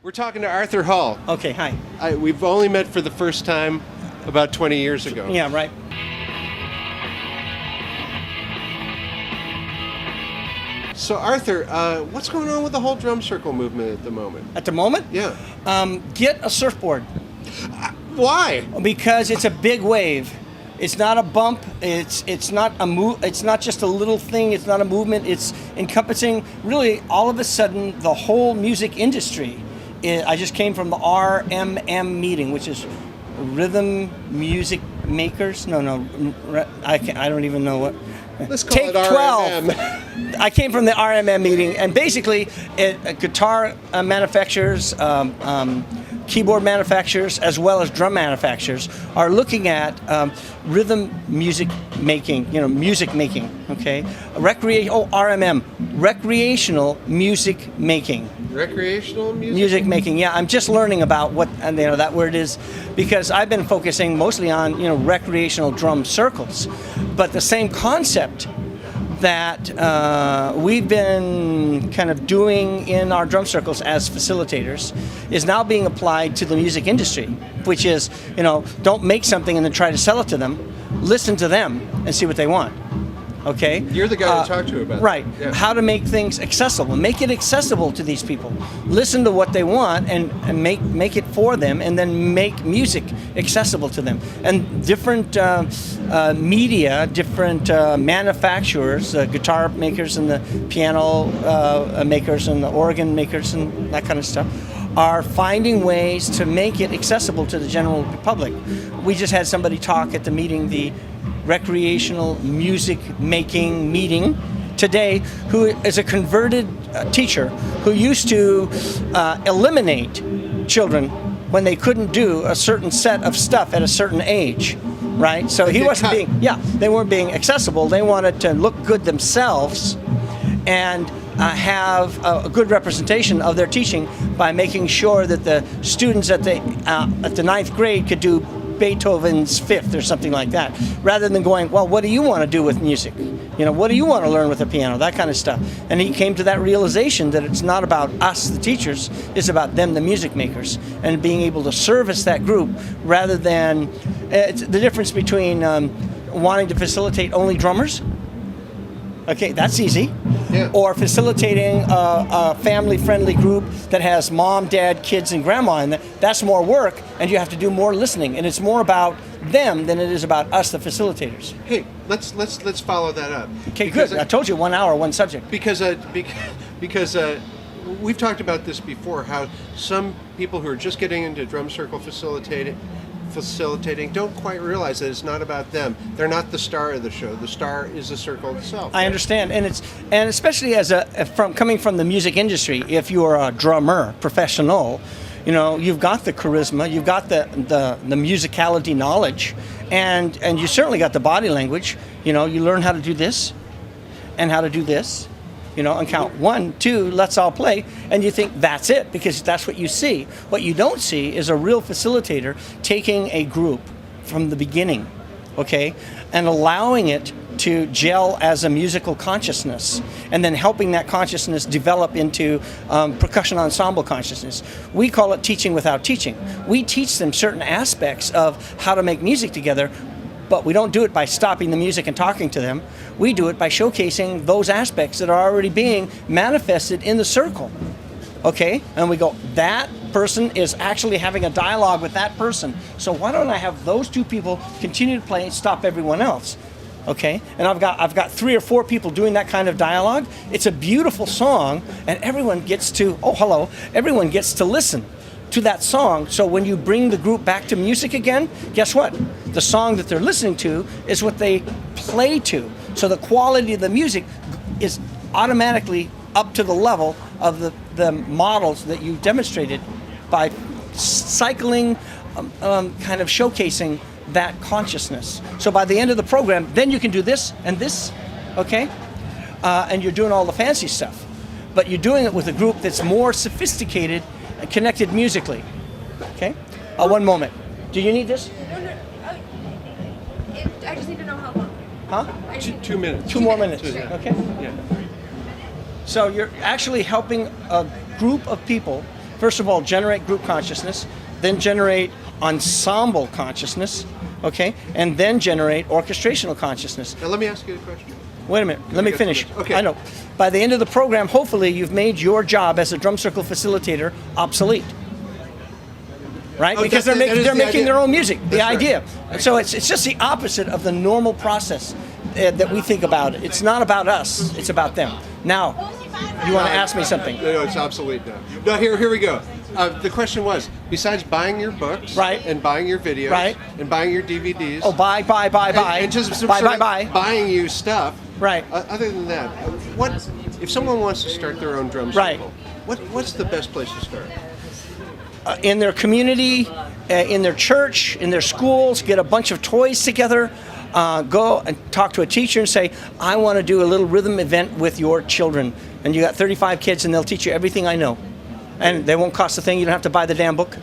We're talking to Arthur Hall. Okay, hi. We've only met for the first time about 20 years ago. Yeah, right. So Arthur, what's going on with the whole drum circle movement at the moment? At the moment? Yeah. Get a surfboard. Why? Because it's a big wave. It's not a bump. It's not a move. It's not just a little thing. It's not a movement. It's encompassing really all of a sudden the whole music industry. I just came from the RMM meeting, which is Rhythm Music Makers. I don't even know what. Let's call Take it RMM. 12. I came from the RMM meeting, and basically, guitar manufacturers, keyboard manufacturers, as well as drum manufacturers are looking at rhythm music making. Music making. Okay, RMM, recreational music making. Recreational music? Music making, yeah. I'm just learning about what that word is, because I've been focusing mostly on recreational drum circles, but the same concept that we've been kind of doing in our drum circles as facilitators is now being applied to the music industry, which is don't make something and then try to sell it to them. Listen to them and see what they want. Okay. You're the guy to talk to about right. that. Yeah. How to make things accessible. Make it accessible to these people. Listen to what they want and make it for them, and then make music accessible to them. And different media, different manufacturers, guitar makers and the piano makers and the organ makers and that kind of stuff, are finding ways to make it accessible to the general public. We just had somebody talk at the meeting, the recreational music making meeting today, who is a converted teacher who used to eliminate children when they couldn't do a certain set of stuff at a certain age, right? So he wasn't they weren't being accessible. They wanted to look good themselves and have a good representation of their teaching by making sure that the students at the ninth grade could do Beethoven's Fifth or something like that, rather than going, well, what do you want to do with music? What do you want to learn with the piano? That kind of stuff. And he came to that realization that it's not about us, the teachers, it's about them, the music makers, and being able to service that group rather than it's the difference between wanting to facilitate only drummers. Okay, that's easy. Yeah. Or facilitating a family-friendly group that has mom, dad, kids, and grandma in there. That's more work, and you have to do more listening. And it's more about them than it is about us, the facilitators. Hey, let's follow that up. Okay, good. I told you 1 hour, one subject. Because we've talked about this before, how some people who are just getting into drum circle facilitating don't quite realize that it's not about them. They're not the star of the show. The star is the circle itself. I understand, and especially coming from the music industry, if you are a drummer, professional, you've got the charisma, you've got the musicality knowledge, and you certainly got the body language. You learn how to do this, and how to do this. And count 1, 2, let's all play, and you think that's it because that's what you see. What you don't see is a real facilitator taking a group from the beginning, okay, and allowing it to gel as a musical consciousness, and then helping that consciousness develop into percussion ensemble consciousness. We call it teaching without teaching. We teach them certain aspects of how to make music together, but we don't do it by stopping the music and talking to them. We do it by showcasing those aspects that are already being manifested in the circle. Okay? And we go, that person is actually having a dialogue with that person. So why don't I have those two people continue to play and stop everyone else? Okay? And I've got 3 or 4 people doing that kind of dialogue. It's a beautiful song, and everyone gets to listen to that song. So when you bring the group back to music again, guess what? The song that they're listening to is what they play to. So the quality of the music is automatically up to the level of the models that you demonstrated by cycling, kind of showcasing that consciousness. So by the end of the program, then you can do this and this, okay? And you're doing all the fancy stuff. But you're doing it with a group that's more sophisticated and connected musically. Okay? One moment. Do you need this? No. I just need to know how long. Huh? 2 minutes. 2 more minutes. Yeah. Okay? Yeah. So you're actually helping a group of people first of all, generate group consciousness, then generate ensemble consciousness, okay, and then generate orchestrational consciousness. Now let me ask you a question. Wait a minute, let me get to finish. this. Okay. I know. By the end of the program, hopefully you've made your job as a drum circle facilitator obsolete. Right? Oh, Because that they're is the making idea. their own music, the That's right. idea. So it's just the opposite of the normal process that we think about it. It's not about us, it's about them. Now, you want to ask me something? No, it's obsolete now. No, here we go. The question was, besides buying your books, Right. and buying your videos, Right. and buying your DVDs, Oh, buy. and just sort of buy. buying you stuff. Right. Other than that, what if someone wants to start their own drum Right. circle? What's the best place to start? In their community, in their church, in their schools, get a bunch of toys together, go and talk to a teacher and say, I want to do a little rhythm event with your children. And you got 35 kids and they'll teach you everything I know. And they won't cost a thing, you don't have to buy the damn book,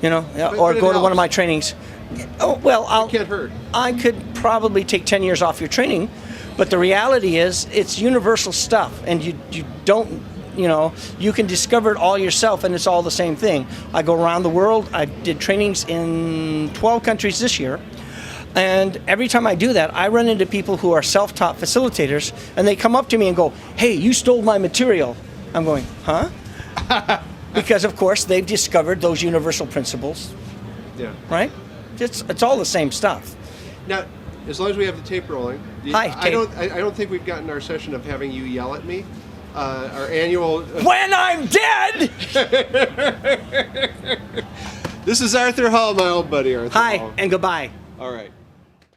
or but it go to one of helps. my trainings. Oh, well, Can't hurt. I could probably take 10 years off your training, but the reality is it's universal stuff, and you don't, you can discover it all yourself, and it's all the same thing. I go around the world. I did trainings in 12 countries this year, and every time I do that, I run into people who are self-taught facilitators, and they come up to me and go, hey, you stole my material. I'm going, huh? Because, of course, they've discovered those universal principles, Yeah. right? It's all the same stuff. Now, as long as we have the tape rolling, Hi, I tape. don't think we've gotten our session of having you yell at me. Our annual. When I'm dead! This is Arthur Hall, my old buddy Arthur Hi, Hall. and goodbye. All right.